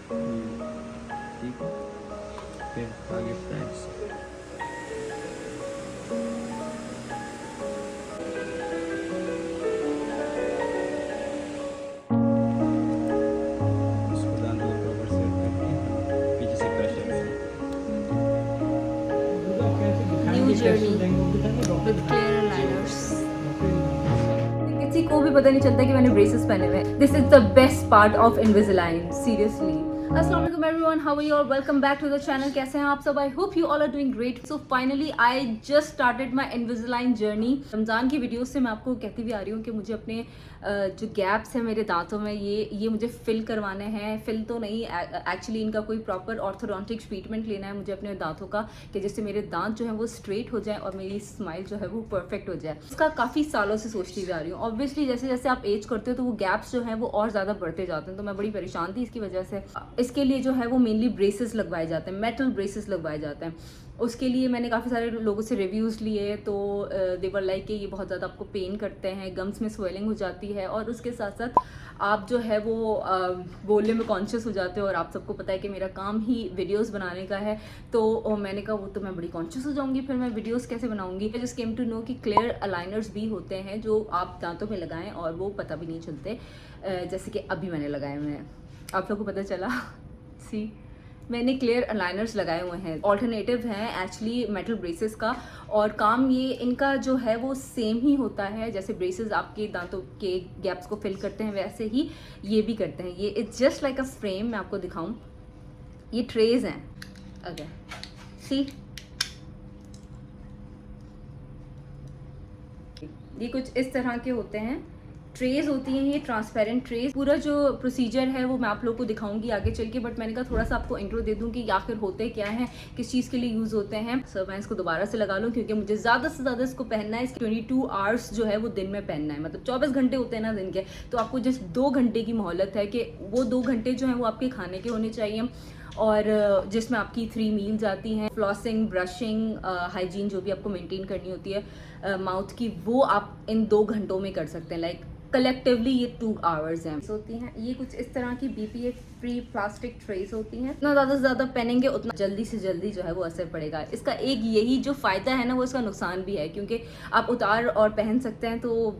ठीक है, फिर आगे फ्रेंड्स। इसको दांत को प्रॉपर सेट करके पीछे से प्रेशर से new journey with clear liners. किसी को भी पता नहीं चलता कि मैंने ब्रेसेस पहने हुए हैं। This is the best part of Invisalign, seriously. अस्सलाम वालेकुम everyone, how are you all, welcome back to the channel. कैसे हैं आप सब? I hope you all are doing great. So finally I just started my Invisalign journey. Ramzan की video से मैं आपको कहती भी आ रही हूँ कि मुझे अपने जो गैप्स हैं मेरे दांतों में ये मुझे फिल करवाने हैं। फिल तो नहीं, एक्चुअली इनका कोई प्रॉपर ऑर्थोडोंटिक ट्रीटमेंट लेना है मुझे अपने दांतों का, कि जिससे मेरे दांत जो है वो स्ट्रेट हो जाए और मेरी स्माइल जो है वो परफेक्ट हो जाए। इसका काफ़ी सालों से सोचती भी आ रही हूँ। ऑब्वियसली जैसे जैसे आप एज करते हो तो वो गैप्स जो हैं वो और ज़्यादा बढ़ते जाते हैं, तो मैं बड़ी परेशान थी इसकी वजह से। इसके लिए जो है वो मेनली ब्रेसेस लगवाए जाते हैं, मेटल ब्रेसेस लगवाए जाते हैं। उसके लिए मैंने काफ़ी सारे लोगों से रिव्यूज़ लिए, तो देवर लाइक कि ये बहुत ज़्यादा आपको पेन करते हैं, गम्स में स्वेलिंग हो जाती है, और उसके साथ साथ आप जो है वो बोलने में कॉन्शियस हो जाते हो। और आप सबको पता है कि मेरा काम ही वीडियोस बनाने का है, तो मैंने कहा वो तो मैं बड़ी कॉन्शियस हो जाऊंगी, फिर मैं वीडियोस कैसे बनाऊंगी। I just came to know कि क्लियर अलाइनर्स भी होते हैं जो आप दांतों में लगाएं और वो पता भी नहीं चलते, जैसे कि अभी मैंने लगाए हुए हैं। आप लोगों को पता चला? सी, मैंने क्लियर अलाइनर्स लगाए हुए हैं। ऑल्टरनेटिव हैं एक्चुअली मेटल ब्रेसेस का, और काम ये इनका जो है वो सेम ही होता है। जैसे ब्रेसेस आपके दांतों के गैप्स को फिल करते हैं, वैसे ही ये भी करते हैं। ये it's just like a frame. मैं आपको दिखाऊं, ये ट्रेज हैं। अगर सी, ये कुछ इस तरह के होते हैं, ट्रेज होती हैं ये ट्रांसपेरेंट ट्रेज। पूरा जो प्रोसीजर है वो मैं आप लोगों को दिखाऊंगी आगे चल के, बट मैंने कहा थोड़ा सा आपको इंट्रो दे दूं कि आखिर होते क्या हैं, किस चीज़ के लिए यूज़ होते हैं। सो मैं इसको दोबारा से लगा लूँ क्योंकि मुझे ज़्यादा से ज़्यादा इसको पहनना है। इसके 22 आवर्स जो है वो दिन में पहनना है, मतलब 24 घंटे होते हैं ना दिन के, तो आपको जस्ट 2 घंटे की मोहलत है कि वो 2 घंटे जो है वो आपके खाने के होने चाहिए, और जिसमें आपकी 3 मील्स आती हैं। फ्लॉसिंग, ब्रशिंग, हाइजीन जो भी आपको मेंटेन करनी होती है माउथ की, वो आप इन 2 घंटों में कर सकते हैं। लाइक कलेक्टिवली ये 2 आवर्स हैं होती हैं। ये कुछ इस तरह की BPA फ्री प्लास्टिक ट्रेस होती हैं। जितना ज़्यादा से ज़्यादा पहनेंगे उतना जल्दी से जल्दी जो है वो असर पड़ेगा। इसका एक यही जो फ़ायदा है ना, वो इसका नुकसान भी है, क्योंकि आप उतार और पहन सकते हैं, तो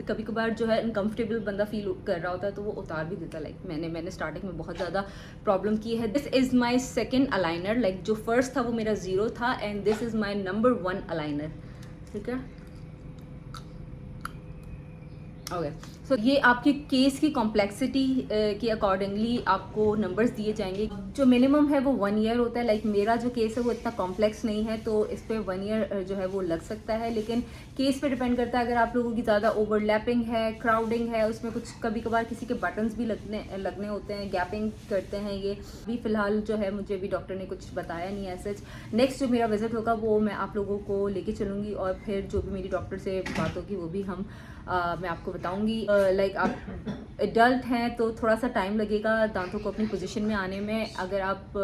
कभी कभार जो है अनकंफर्टेबल बंदा फील कर रहा होता है तो वो उतार भी देता है। लाइक मैंने स्टार्टिंग में बहुत ज़्यादा प्रॉब्लम की है। This is my second aligner. Like जो फर्स्ट था वो मेरा 0 था, and this is my number 1 aligner. ठीक है, ओके। सो ये आपके केस की कॉम्प्लेक्सिटी के अकॉर्डिंगली आपको नंबर्स दिए जाएंगे। जो मिनिमम है वो 1 ईयर होता है। लाइक मेरा जो केस है वो इतना कॉम्प्लेक्स नहीं है, तो इस पर 1 ईयर जो है वो लग सकता है, लेकिन केस पे डिपेंड करता है। अगर आप लोगों की ज़्यादा ओवरलैपिंग है, क्राउडिंग है, उसमें कुछ कभी कभार किसी के बटन्स भी लगने होते हैं, गैपिंग करते हैं। ये भी फ़िलहाल जो है मुझे भी डॉक्टर ने कुछ बताया नहीं है सच। नेक्स्ट जो मेरा विजिट होगा वो मैं आप लोगों को लेके चलूँगी, और फिर जो भी मेरी डॉक्टर से बात होगी वो भी मैं आपको बताऊंगी। लाइक आप एडल्ट हैं तो थोड़ा सा टाइम लगेगा दांतों को अपनी पोजीशन में आने में। अगर आप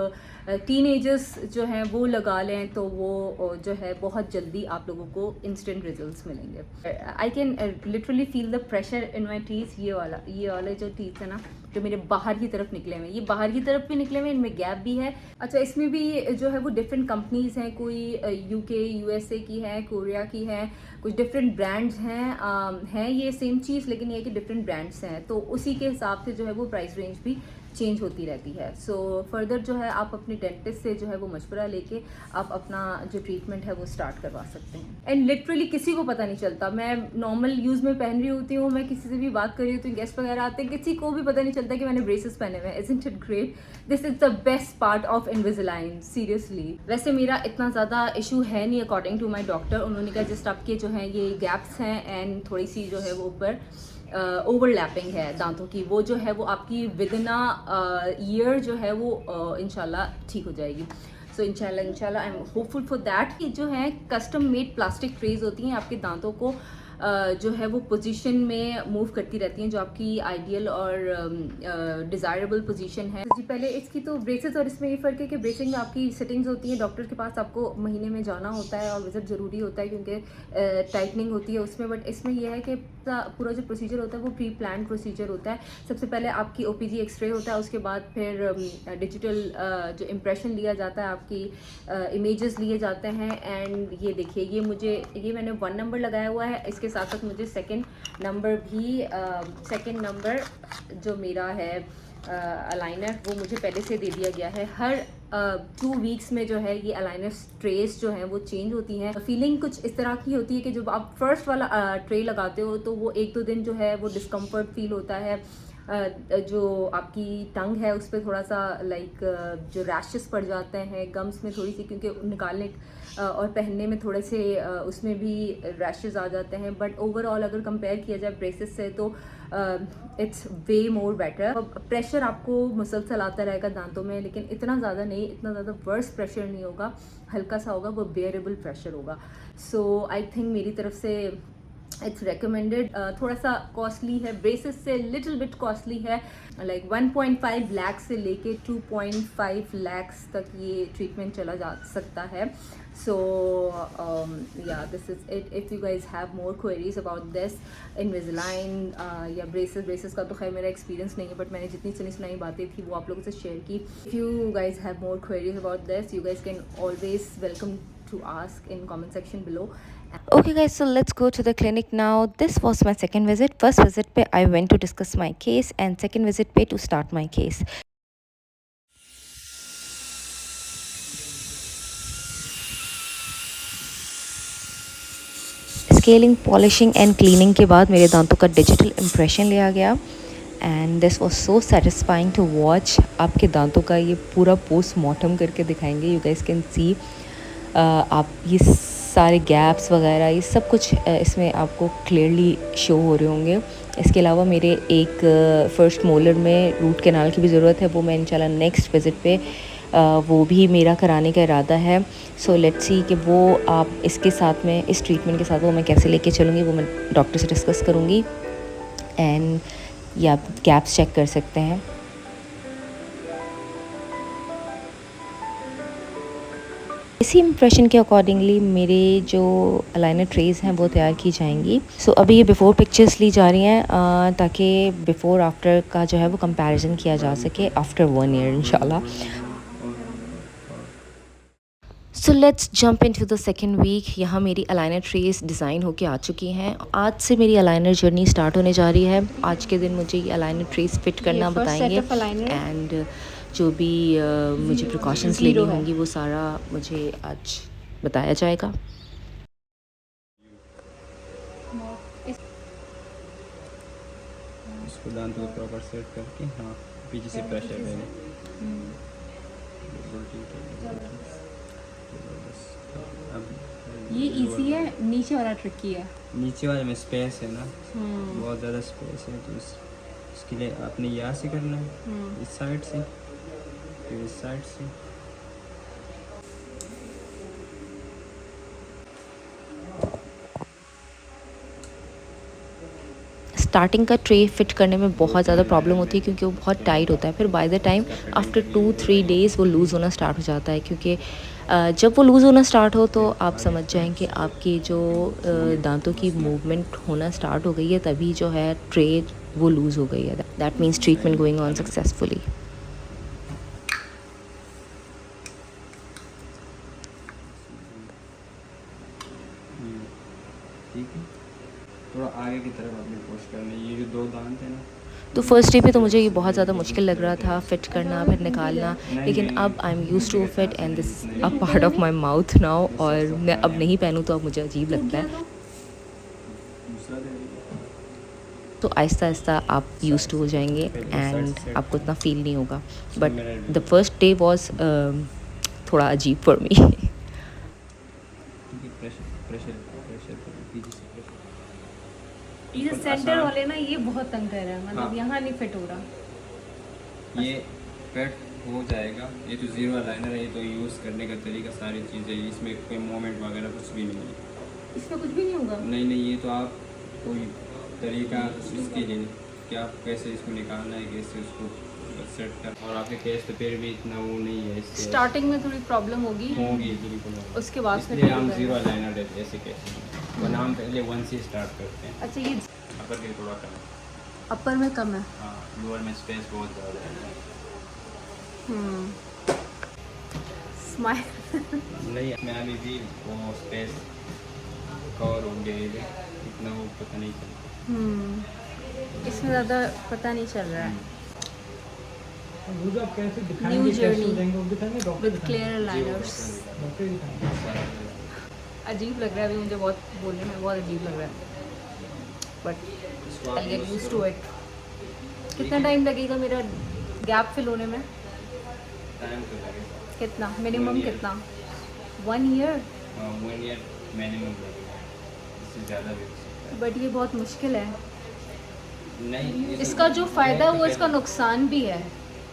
टीनेजर्स जो हैं वो लगा लें तो वो जो है बहुत जल्दी आप लोगों को इंस्टेंट रिजल्ट्स मिलेंगे। I can literally feel the pressure in my teeth. ये वाले जो टीथ है ना, जो मेरे बाहर की तरफ निकले हुए हैं, ये बाहर की तरफ भी निकले हुए हैं, इनमें गैप भी है। अच्छा, इसमें भी जो है वो डिफरेंट कंपनीज़ हैं, कोई UK USA की है, कोरिया की है, कुछ डिफरेंट ब्रांड्स हैं ये सेम चीज़, लेकिन ये कि डिफरेंट ब्रांड्स हैं, तो उसी के हिसाब से जो है वो प्राइस रेंज भी चेंज होती रहती है। सो फर्दर जो है आप अपने डेंटिस्ट से जो है वो मशवरा लेके आप अपना जो ट्रीटमेंट है वो स्टार्ट करवा सकते हैं। एंड लिटरली किसी को पता नहीं चलता। मैं नॉर्मल यूज़ में पहन रही होती हूँ, मैं किसी से भी बात कर रही होती हूँ, गेस्ट वगैरह आते हैं, किसी को भी पता नहीं चलता कि मैंने ब्रेसेस पहने हुए हैं। Isn't it great? This is the best part of Invisalign, seriously. वैसे मेरा इतना ज़्यादा इशू है नहीं अकॉर्डिंग टू माई डॉक्टर। उन्होंने कहा जस्ट आपके जो है ये गैप्स हैं एंड थोड़ी सी जो है वो ऊपर ओवरलैपिंग है दांतों की, वो जो है वो आपकी विद इन अ ईयर जो है वो इंशाल्लाह ठीक हो जाएगी। सो इंशाल्लाह I am hopeful for that. जो है कस्टम मेड प्लास्टिक ट्रेज होती हैं, आपके दांतों को जो है वो पोजीशन में मूव करती रहती हैं, जो आपकी आइडियल और डिज़ायरेबल पोजीशन है। जी, पहले इसकी तो ब्रेसेस और इसमें ये फ़र्क है कि ब्रेसिंग में आपकी सिटिंग्स होती हैं, डॉक्टर के पास आपको महीने में जाना होता है और विज़िट ज़रूरी होता है क्योंकि टाइटनिंग होती है उसमें। बट इसमें यह है कि पूरा जो प्रोसीजर होता है वो प्री प्लान प्रोसीजर होता है। सबसे पहले आपकी OPG एक्सरे होता है, उसके बाद फिर डिजिटल जो इम्प्रेशन लिया जाता है, आपकी इमेजेस लिए जाते हैं। एंड ये देखिए, ये मैंने 1 नंबर लगाया हुआ है, इसके साथ साथ मुझे सेकंड नंबर जो मेरा है अलाइनर, वो मुझे पहले से दे दिया गया है। हर 2 वीक्स में जो है ये अलाइनर ट्रेस जो हैं वो चेंज होती हैं। फीलिंग कुछ इस तरह की होती है कि जब आप फर्स्ट वाला ट्रे लगाते हो तो वो 1-2 दिन जो है वो डिस्कम्फर्ट फील होता है। जो आपकी टंग है उस पर थोड़ा सा जो रैशेस पड़ जाते हैं गम्स में थोड़ी सी, क्योंकि निकालने और पहनने में थोड़े से उसमें भी रैशेस आ जाते हैं। बट ओवरऑल अगर कंपेयर किया जाए ब्रेसेस से तो it's way more better. Pressure आपको मुसलसल आता रहेगा दांतों में, लेकिन इतना ज़्यादा नहीं, इतना ज़्यादा वर्स्ट प्रेशर नहीं होगा, हल्का सा होगा, वो बेयरेबल प्रेशर होगा। सो आई थिंक मेरी तरफ से इट्स रिकमेंडेड। थोड़ा सा कॉस्टली है, ब्रेसेस से लिटिल बिट कॉस्टली है, लाइक 1.5 लाख से लेके 2.5 लाख तक ये ट्रीटमेंट चला जा सकता है। So yeah, this is it. If you guys have more queries about this Invisalign या braces का तो खैर मेरा एक्सपीरियंस नहीं है, बट मैंने जितनी सुनी बातें थी वो आप लोगों से शेयर की। If you guys have more queries about this, you guys can always welcome to ask in comment section below. Okay guys, so let's go to the clinic now. This was my second visit. First visit पे I went to discuss my case and second visit पे to start my case. Scaling, polishing and cleaning के बाद मेरे दांतों का digital impression लिया गया and this was so satisfying to watch. आपके दांतों का ये पूरा पोस्टमार्टम करके दिखाएंगे, यू गाइस कैन सी। आप ये सारे गैप्स वगैरह ये सब कुछ इसमें आपको क्लियरली शो हो रहे होंगे। इसके अलावा मेरे एक फर्स्ट मोलर में रूट कैनाल की भी ज़रूरत है, वो मैं इंशाल्लाह नेक्स्ट विज़िट पे वो भी मेरा कराने का इरादा है। सो लेट्स सी कि वो आप इसके साथ में इस ट्रीटमेंट के साथ वो मैं कैसे लेके चलूँगी, वो मैं डॉक्टर से डिस्कस करूँगी। एंड ये आप गैप्स चेक कर सकते हैं। इसी इम्प्रेशन के अकॉर्डिंगली मेरे जो अलाइनर ट्रेज़ हैं वो तैयार की जाएंगी। सो अभी ये बिफ़ोर पिक्चर्स ली जा रही हैं ताकि बिफ़ोर आफ्टर का जो है वो कंपैरिजन किया जा सके आफ्टर 1 ईयर इंशाल्लाह। So let's jump into the second week. यहाँ मेरी अलाइनर ट्रेस डिज़ाइन होके आ चुकी हैं। आज से मेरी अलाइनर जर्नी स्टार्ट होने जा रही है। आज के दिन मुझे ये अलाइनर ट्रेस फिट करना बताएंगे एंड जो भी मुझे प्रिकॉशंस लेनी होंगी वो सारा मुझे आज बताया जाएगा। इसको दांतों को प्रॉपर सेट करके, हाँ पीछे से प्रेशर देना। ये इजी है, नीचे वाला ट्रिकी है। नीचे वाले में स्पेस है ना, बहुत ज़्यादा स्पेस है, तो इसके लिए आपने यहाँ से करना है, इस साइड से, फिर इस साइड से। स्टार्टिंग का ट्रे फिट करने में बहुत ज़्यादा प्रॉब्लम होती है क्योंकि वो बहुत टाइट होता है। फिर by the time after 2-3 days वो लूज़ होना स्टार्ट हो जाता है, क्योंकि जब वो लूज़ होना स्टार्ट हो तो आप समझ जाएं कि आपकी जो दांतों की मूवमेंट होना स्टार्ट हो गई है, तभी जो है ट्रे वो लूज़ हो गई है। That means treatment going on successfully. ठीक है, थोड़ा आगे की तरफ आपने कोशिश करनी है। ये जो 2 दांत है ना, तो फर्स्ट डे पे तो मुझे ये बहुत ज़्यादा मुश्किल लग रहा था फिट करना फिर निकालना, लेकिन अब I am used to fit and this a part of my mouth now. और मैं अब नहीं पहनूँ तो अब मुझे अजीब लगता है, तो आहिस्ता आहिस्ता आप यूज्ड टू हो जाएंगे एंड आपको इतना फील नहीं होगा। But the first day was थोड़ा अजीब फॉर मी। ये सेंटर वाले ना ये बहुत तंग कर रहा है, मतलब यहाँ नहीं फिट हो रहा। ये फिट हो जाएगा। ये तो जीरो अलाइनर है, ये तो यूज़ करने का तरीका सारी चीज़ें, इसमें कोई मोमेंट वगैरह कुछ भी नहीं है। इसमें कुछ भी नहीं होगा? नहीं, ये तो आप कोई तरीका इसके लिए कि आप कैसे इसको निकालना है, कैसे उसको सेट कर। और आपके केस तो फिर भी इतना वो नहीं है, इससे स्टार्टिंग में थोड़ी प्रॉब्लम होगी बिल्कुल। उसके बाद इसलिए हम जीरो अलाइनर देते हैं ऐसे केस, वरना हम पहले 1 से स्टार्ट करते हैं। अच्छा, ये अपर के थोड़ा कम है। अपर में कम है। हाँ, लोअर में स्पेस बहुत ज़्यादा है। स्माइल। नहीं, मैं अभी भी वो स्पेस कवर हो गया है, इतना वो पता नहीं चला। इसमें ज़्यादा पता नहीं चल रहा है। कैसे new journey doctor with clear liners. सारा अजीब लग रहा है अभी मुझे, बहुत बोलने में बहुत अजीब लग रहा है, बट इसको आई आप गेट यूज़ यूज्ड करो। To it. कितना टाइम लगेगा मेरा गैप फिल होने में? टाइम तो लगेगा। कितना मिनिमम 1 year। कितना? 1 ईयर? 1 year मिनिमम लगेगा, इससे ज़्यादा भी हो सकता बट ये बहुत मुश्किल है। है। नहीं, ये तो- इसका जो फ़ायदा ये है तो वो इसका पहले- नुकसान भी है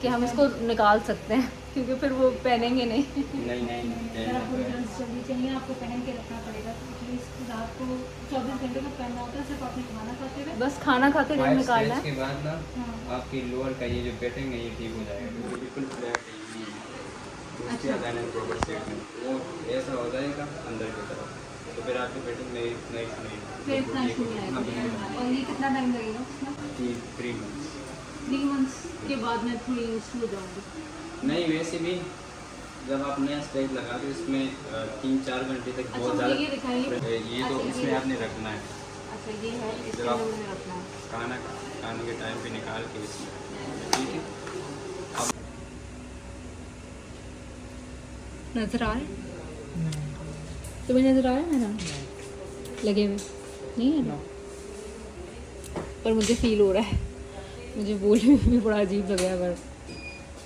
कि हम इसको निकाल सकते हैं क्योंकि फिर वो पहनेंगे नहीं। नहीं नहीं, अगर आपको रिजल्ट जल्दी चाहिए आपको पहन के रखना पड़ेगा, तो एटलीस्ट रात को 24 घंटे का पहनना होता है, सिर्फ अपने खाना खाते हुए। बस खाना खाते टाइम 5 निकालना स्टेज है। के बाद ना हाँ। आपकी लोअर का ये जो पेटिंग है ये ठीक हो जाएगा, क्योंकि बिल्कुल फ्लैट है ये। उसके बाद आना प्रॉपर सेट में वो ऐसा हो जाएगा अंदर की तरफ, तो फिर आपकी पेटिंग नहीं फिर इतना इशू नहीं आएगा। और ये कितना टाइम लगेगा उसमें? 3 months। 3 मंथ्स के बाद मैं थोड़ी यूज हो जाऊँगी। नहीं, वैसे भी जब आप नया स्टेज लगा तो इसमें 3-4 घंटे तक बहुत अच्छा, ज़्यादा मुझे ये दिखाइए। ये तो अच्छा, इसमें ये- आपने रखना है अच्छा, ये है, इसके जब आप- अंदर मुझे रखना है। खाने के टाइम पे निकाल के इसमें, ठीक है। नज़र आ रहा है तुम्हें? नज़र आ रहा है ना लगे हुए? नहीं है ना, पर मुझे फील हो रहा है, मुझे बोलने में भी बड़ा अजीब लग रहा है, पर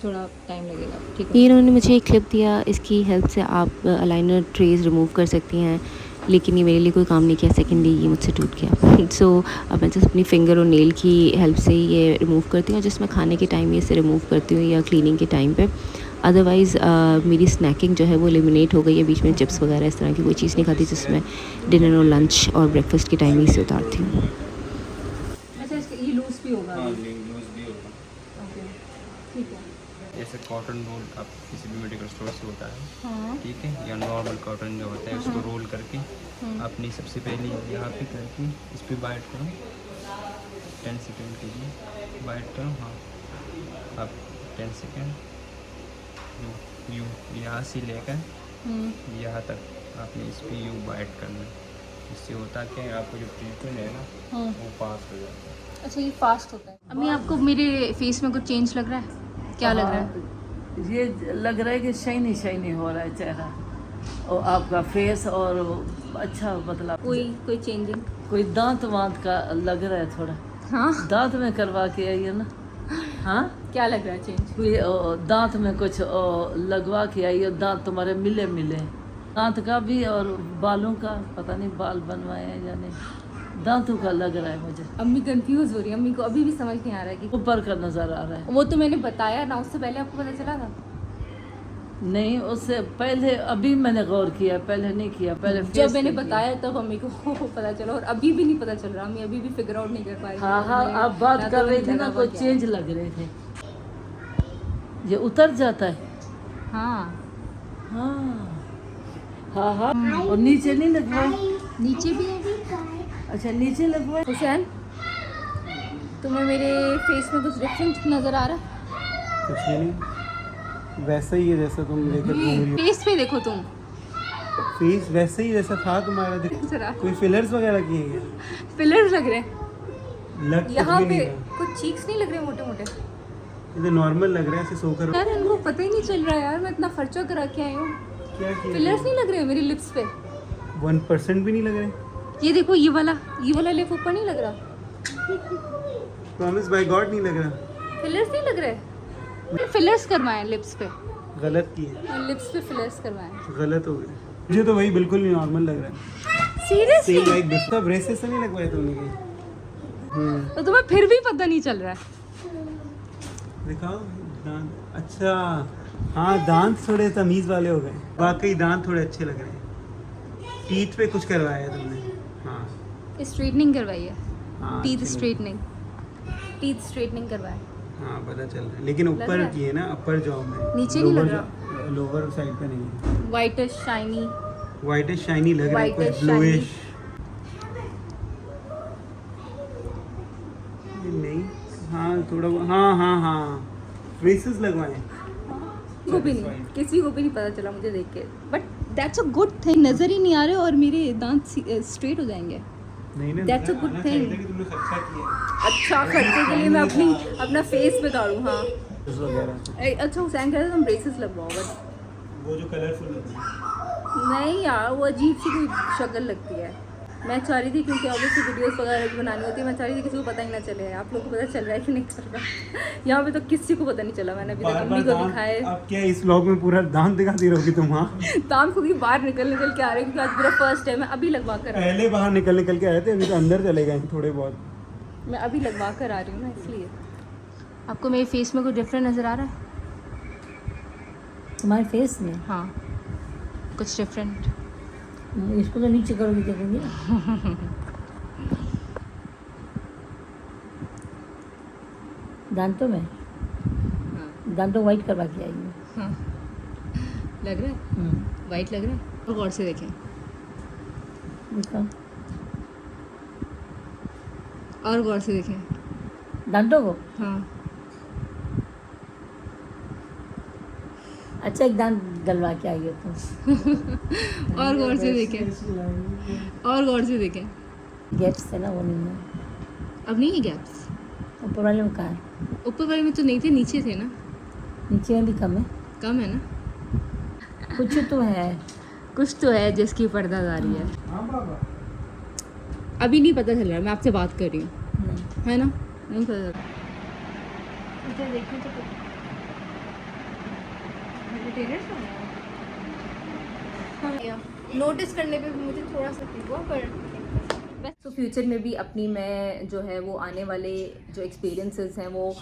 थोड़ा टाइम लगेगा। ठीक है। ये इन्होंने मुझे एक क्लिप दिया, इसकी हेल्प से आप अलाइनर ट्रेस रिमूव कर सकती हैं, लेकिन ये मेरे लिए कोई काम नहीं किया। सेकेंडली ये मुझसे टूट गया। सो अब मैं जस्ट अपनी फिंगर और नेल की हेल्प से ये रिमूव करती हूँ, जिसमें खाने के टाइम ये इसे रिमूव करती हूँ या क्लीनिंग के टाइम पे। अदरवाइज़ मेरी स्नैकिंग जो है वो एलिमिनेट हो गई है। बीच में चिप्स वगैरह इस तरह की कोई चीज़ नहीं खाती, जिसमें डिनर और लंच और ब्रेकफास्ट के टाइम ही इसे उतारती हूँ। अच्छा, इसका ये लूज भी होगा? हाँ, लूज भी होगा। ओके, ठीक है। जैसे कॉटन रोल आप किसी भी मेडिकल स्टोर से होता है, हाँ। ठीक है, या नॉर्मल कॉटन जो होता है उसको रोल करके अपनी सबसे पहले यहाँ पे करके इस पर बाइट करो, 10 सेकेंड के लिए बाइट करो। हाँ, आप 10 सेकेंड यू यहाँ से लेकर यहाँ तक आपने इस पर यू बाइट करना है। इससे होता क्या है, आपको जो ट्रीटमेंट है ना वो पास हो जाता है। अच्छा, ये फास्ट होता है। अम्मी, आपको मेरे फेस में कुछ चेंज लग रहा है? क्या लग रहा है? ये लग रहा है कि शाइनी हो रहा है चेहरा और आपका फेस, और अच्छा बदलाव। कोई चेंजिंग? कोई दांत वांत का लग रहा है थोड़ा। हाँ, दांत में करवा के आई है ना। हाँ, क्या लग रहा है चेंज? कोई दांत में कुछ लगवा के आई है, दांत तुम्हारे मिले दांत का भी और बालों का, पता नहीं बाल बनवाए हैं या नहीं, दांतों का लग रहा है मुझे। अम्मी कंफ्यूज हो रही है, अम्मी को अभी भी समझ नहीं आ रहा है कि ऊपर का नजर आ रहा है। वो तो मैंने बताया ना, उससे पहले आपको पता चला था? नहीं, उससे पहले अभी मैंने गौर किया, पहले नहीं किया। पहले जब face मैंने पे किया। बताया तब अम्मी को पता चला, और अभी भी नहीं पता चल रहा। अम्मी अभी भी फिगर आउट नहीं कर पा रही। हाँ हाँ, मैं- आप बात ना कर तो रही मैंने थी ना, लगा कोई क्या। चेंज लग रहे थे। ये उतर जाता है। हाँ, हाँ हाँ हाँ, और नीचे नहीं लगवाए? नीचे भी है। अच्छा, नीचे लगवाए। हुसैन, तुम्हें मेरे फेस में कुछ डिफरेंट नजर आ रहा है? कुछ ही नहीं, वैसा ही है जैसा तुम लेकर घूम रही फेस पे देखो तुम हो। फेस वैसे ही जैसा था तुम्हारा। जरा, कोई फिलर्स वगैरह किए हैं? फिलर्स लग रहे हैं लग कुछ यहाँ भी पे, नहीं रहा। कुछ चीक्स नहीं लग रहे मोटे मोटे? ये तो नॉर्मल लग रहा है, ऐसे सोकर। यार इनको पता ही नहीं चल रहा है यार, मैं इतना खर्चा करा के आई हूँ। क्या किया? फिलर्स नहीं लग रहे हैं मेरी लिप्स पे। 1% भी नहीं लग रहे। ये देखो, ये वाला लिप ऊपर नहीं लग रहा। प्रॉमिस बाय गॉड नहीं लग रहा। फिलर्स नहीं लग रहे। फिलर्स करवाएं लिप्स पे, गलत किए, लिप्स पे फिलर्स करवाएं। गलत हो गया। मुझे तो वही बिल्कुल नहीं नॉर्मल लग रहा है। सीरियसली? Same like this. सब ब्रेसेस से नहीं लगवाए तुमने कहीं? तो तुम्हें फिर भी पता नहीं चल रहा है? दिखाओ दांत। अच्छा, हाँ, दांत थोड़े तमीज़ वाले हो गए। वाकई दांत थोड़े अच्छे लग रहे हैं। टीथ पे कुछ करवाया है तुमने? हाँ स्ट्रेटनिंग करवाई है, हाँ, टीथ अच्छे लग- स्ट्रेटनिंग, टीथ स्ट्रेटनिंग करवाया। हाँ, पता चल रहा है, लेकिन लग ऊपर रहा है? की है ना, अपर जॉ में। नीचे नहीं लग लोअर लोअर साइड पे नहीं है। Whitish shiny. वाइटिश शाइनी लग रहा है, Whitish, कुछ ब्लूइश। थोड़ा हाँ हाँ हाँ ब्रेसेस लगवाए को भी नहीं, किसी को भी नहीं पता चला मुझे देख के, but that's a good thing. नज़र ही नहीं आ रहे और मेरे दांत स्ट्रेट हो जाएंगे। नहीं ना That's a good आना thing. चाहिए था कि तुमने खर्चा किया अच्छा, खर्चे के लिए मैं अपना फेस बिगाड़ूँ? हाँ है वगैरह अच्छा, हुसैन कह रहे थे तुम ब्रेसेस लगवाओ, बट वो जो कलरफुल होती है नहीं यार, वो अजीब सी कोई शक्ल लगती है। मैं चाह रही थी, क्योंकि ऑब्वियसली वीडियोस वगैरह भी बनानी होती है, मैं चाह रही थी किसी को पता ही ना चले। आप लोगों को पता चल रहा है कि नहीं चल रहा? यहाँ पे तो किसी को पता नहीं चला। मैंने अभी तक अम्मी को दिखाए। अब क्या इस व्लॉग में पूरा दांत दिखाती रहोगी तुम? हाँ दांत खुद ही बाहर निकल के आ रहे हैं, क्योंकि आज मेरा फर्स्ट टाइम है। अभी लगवा कर आ रही पहले बाहर निकल के आए थे, अभी तो अंदर चले गए थोड़े बहुत। हूँ। मैं अभी लगवा कर आ रही हूँ ना, इसलिए। आपको मेरे फेस में कोई डिफरेंट नज़र आ रहा है? तुम्हारे फेस में हाँ, कुछ डिफरेंट। इसको तो नीचे करोगे देखोगे। दांतों में दांतों वाइट करवा के आई हूँ। हाँ, लग रहा है वाइट लग रहा है। और गौर से देखें, देखो और गौर से देखें दांतों को। हाँ, अच्छा, एक दांत डलवा के आई हो तुम। और गौर से देखें, और गौर से देखें। गैप्स थे ना, वो नहीं है। अब नहीं है गैप्स? ऊपर वाले में कहाँ है? ऊपर वाले में तो नहीं थे, नीचे थे ना। नीचे में भी कम है। कम है ना? कुछ तो है। कुछ तो है जिसकी पर्दादारी है। हाँ बाबा अभी नहीं पता चल रहा, मैं आपसे बात कर रही हूँ, नहीं। है ना? नहीं पता चल रहा। मुझे देखने तो नोटिस करने पे भी मुझे थोड़ा सा हुआ, पर तो फ्यूचर में भी अपनी मैं जो है वो आने वाले जो एक्सपीरियंसेस हैं वो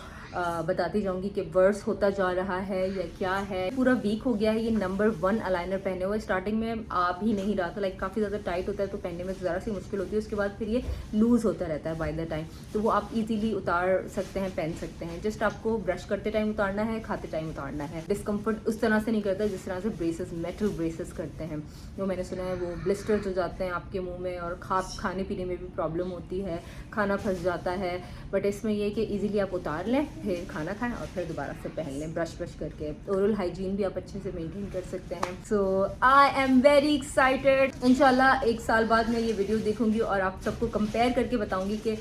बताती जाऊंगी कि वर्स होता जा रहा है या क्या है। पूरा वीक हो गया है ये नंबर 1 अलाइनर पहने हुए। स्टार्टिंग में आ भी नहीं रहा था, लाइक काफ़ी ज़्यादा टाइट होता है तो पहनने में ज़रा सी मुश्किल होती है। उसके बाद फिर ये लूज़ होता रहता है बाय द टाइम, तो वो आप इजीली उतार सकते हैं, पहन सकते हैं। जस्ट आपको ब्रश करते टाइम उतारना है, खाते टाइम उतारना है। डिस्कम्फर्ट उस तरह से नहीं करता जिस तरह से ब्रेसेस, मेटल ब्रेसेस करते हैं। वो मैंने सुना है वो ब्लिस्टर्स हो जाते हैं आपके मुँह में, और खाने पीने में भी प्रॉब्लम होती है, खाना फंस जाता है। बट इसमें ये कि ईजिली आप उतार लें, फिर खाना खाएं और फिर दोबारा से पहन लें ब्रश करके। ओरल हाइजीन भी आप अच्छे से मेंटेन कर सकते हैं। सो आई एम वेरी एक्साइटेड। इंशाल्लाह 1 साल बाद मैं ये वीडियो देखूंगी और आप सबको कंपेयर करके बताऊंगी कि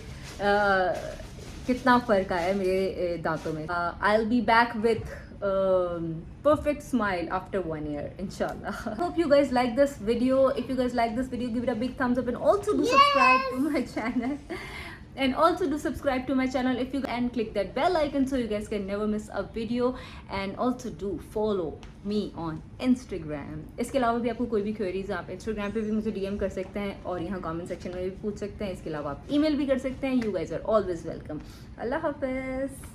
कितना फ़र्क आया है मेरे दांतों में। I will be back with perfect smile after 1 year, inshallah. Hope you guys like this video. If you guys like this video, give it a big thumbs up and also do subscribe to my channel. And also do subscribe to my channel if you and click that bell icon so you guys can never miss a video. And also do follow me on Instagram. इसके अलावा भी आपको कोई भी queries आप Instagram पे भी मुझे DM कर सकते हैं और यहाँ कमेंट सेक्शन में भी पूछ सकते हैं। इसके अलावा आप ईमेल भी कर सकते हैं। You guys are always welcome. अल्लाह हाफिज़।